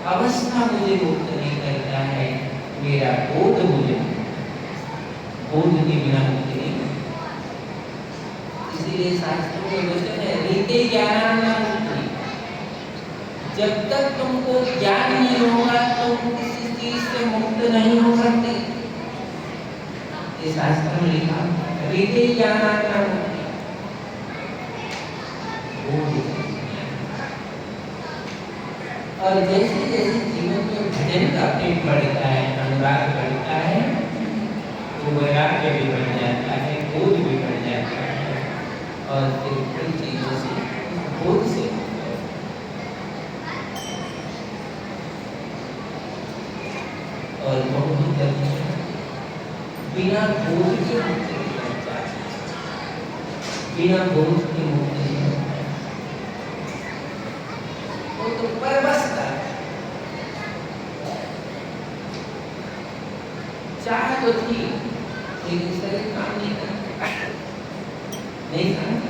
अवस्था मुझे मुक्त नहीं करता है, मेरा बोध मुझे, बोध के बिना मुक्ति नहीं। इसीलिए शास्त्रों में वचन है, रीते ज्ञानानां मुक्ति। जब तक तुमको ज्ञान नहीं होगा तुम किसी चीज से मुक्त नहीं हो सकते। ये शास्त्र में लिखा, रीते ज्ञानानां मुक्ति। और जैसे जैसे जीवन में भजन का प्रेम बढ़ता है, अनुराग बढ़ता है, तो वैराग्य भी बढ़ जाता है, बोध भी बढ़ जाता है, और फिर कई चीजों से बोध से और बहुत करते हैं बिना बोध के मुक्ति नहीं होता, बिना बोध के मुक्ति नहीं होता। वो तो परवशता, चाह तो थी लेकिन शरीर काम नहीं करता, नहीं करता,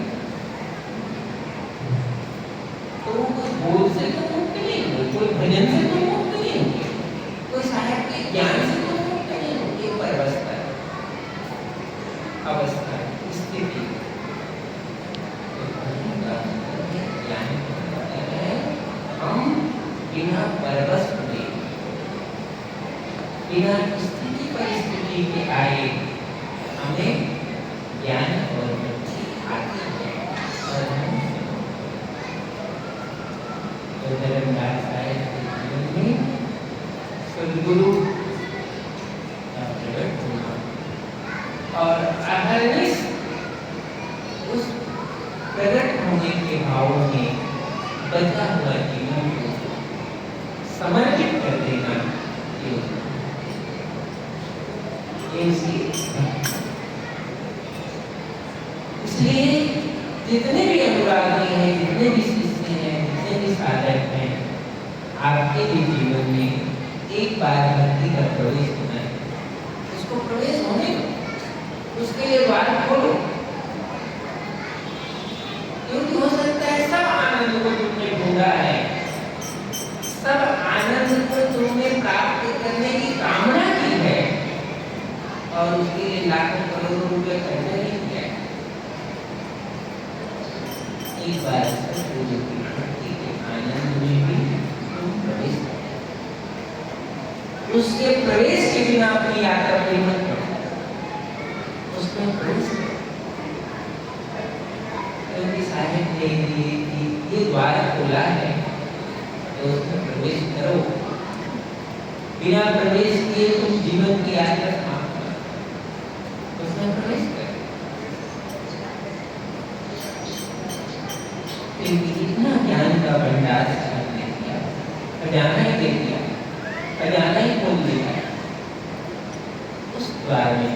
तो वो कोई बोध से तो मुक्त नहीं हुए, कोई भजन से तो मुक्त नहीं हुए, कोई साहब के ज्ञान से तो मुक्त नहीं हुए। ये परवस्था है, अवस्था, स्थिति। ज्ञान है हम बिना परवश हुए, बिना स्थिति परिस्थिति के आए हमें ज्ञान और मुक्ति आती है। और हम तो धर्मदास साहिब के जीवन में सद्गुरु का प्रकट हुआ और अहरनिश उस प्रकट होने के भाव में बचा हुआ जीवन को समर्पित कर देना, इसलिए जितने भी अनुरागी हैं, जितने भी शिष्य हैं, जितने भी साधक हैं, आपके भी जीवन में एक बार भक्ति का प्रवेश होना है, उसको प्रवेश होने दो, उसके लिए द्वार खोलो। क्योंकि हो सकता है सब आनंद को तुमने ढूंढा है, सब आनंद को तुमने प्राप्त करने की कामना की है और उसके लिए लाखों करोड़ों रुपए खर्च नहीं किया। एक बार सद्गुरु की भक्ति के आनंद में भी तुम प्रवेश करो, उसके प्रवेश के बिना अपनी यात्रा पूरी मत करो, उसमें प्रवेश करो। क्योंकि साहिब ने ये द्वार खोला है तो उसमें प्रवेश करो। बिना प्रवेश किए तुम जीवन की यात्रा समाप्त करो, उसमें प्रवेश करो। क्योंकि इतना ज्ञान का भंडार साहब ने दिया, खजाना ही दे दिया, खजाना ही खोल दिया, उस द्वार में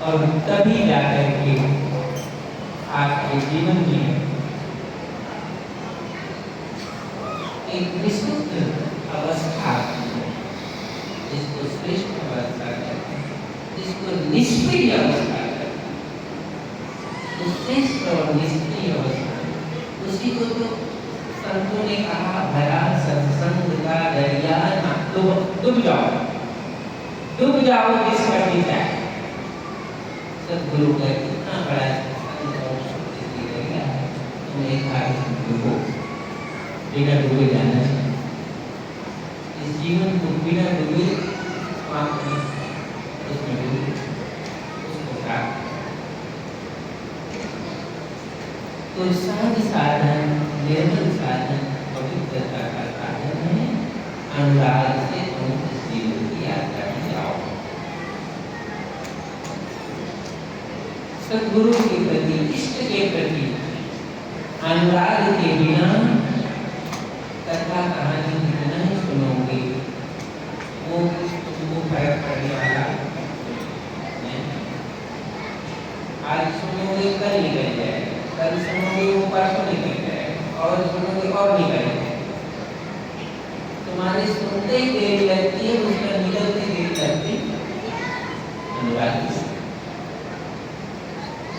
और तभी जाकर के आपके जीवन में एक विशुद्ध अवस्था, जिसको श्रेष्ठ अवस्था कहते हैं, जिसको निष्क्रिय अवस्था कहते हैं, श्रेष्ठ और निष्क्रिय अवस्था, उसी को तो संतों ने कहा भरा सत्संग का दरिया ना डूब जाओ जिसका पिता है। सद्गुरु का इतना बड़ा तुम एक बार डूबो, बिना डूबे जाना चाहिए। इस जीवन को बिना डूबे उसमें डूबे, उसको प्राप्त। तो साध साधन, निर्मल साधन, पवित्रता का साधन है। अनुराग से तुम इस जीवन की यात्रा में जाओ। सद्गुरु के प्रति, इष्ट के प्रति अनुराग के बिना कथा कहानी कितना ही सुनोगे, वो तुमको फर्क पड़ने वाला नहीं। आज सुनोगे कल निकल जाएगा, कल सुनोगे वो परसों निकल जाएगा, और सुनोगे और निकल जाएगा। तुम्हारे सुनते ही देर लगती है, उसका निकलते देर लगती अनुराग से।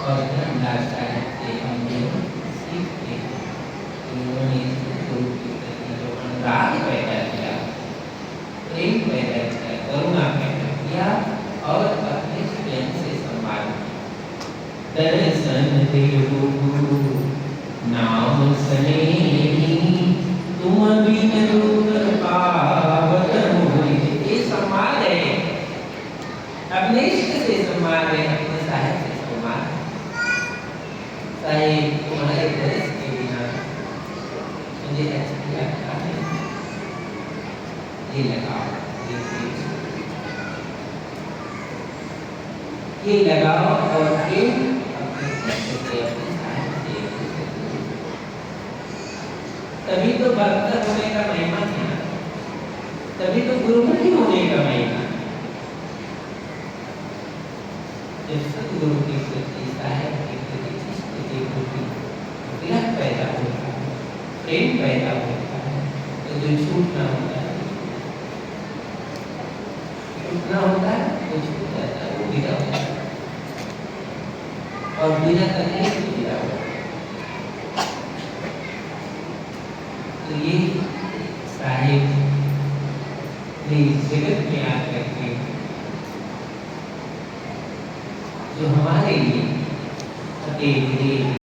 और धर्मदास साहिब से हम सीखते हैं देहु नाम सनेही तुम बिन दूर पावत मोहि। ये संवाद है, अपने इष्ट से संवाद है, अपने साहिब से संवाद है। साहिब तुम्हारे दर्श के बिना मुझे अच्छा लगता है, ये लगाओ, ये लगाओ और फिर अपने चित्त से अपने साहिब से तभी तो भक्त होने का महिमा है, तभी तो गुरुमुखी होने का महिमा। जब सदगुरु के प्रति, साहिब के प्रति, इष्ट के प्रति विरह पैदा होता है, प्रेम पैदा होता है, तो जो छूटना होता है, छूटना होता है, वो छूट जाता है, वो विदा होता है, और बिना तकलीफ के विदा होता है। तो ये साहिब ने इस जगत में आकर के जो हमारे लिए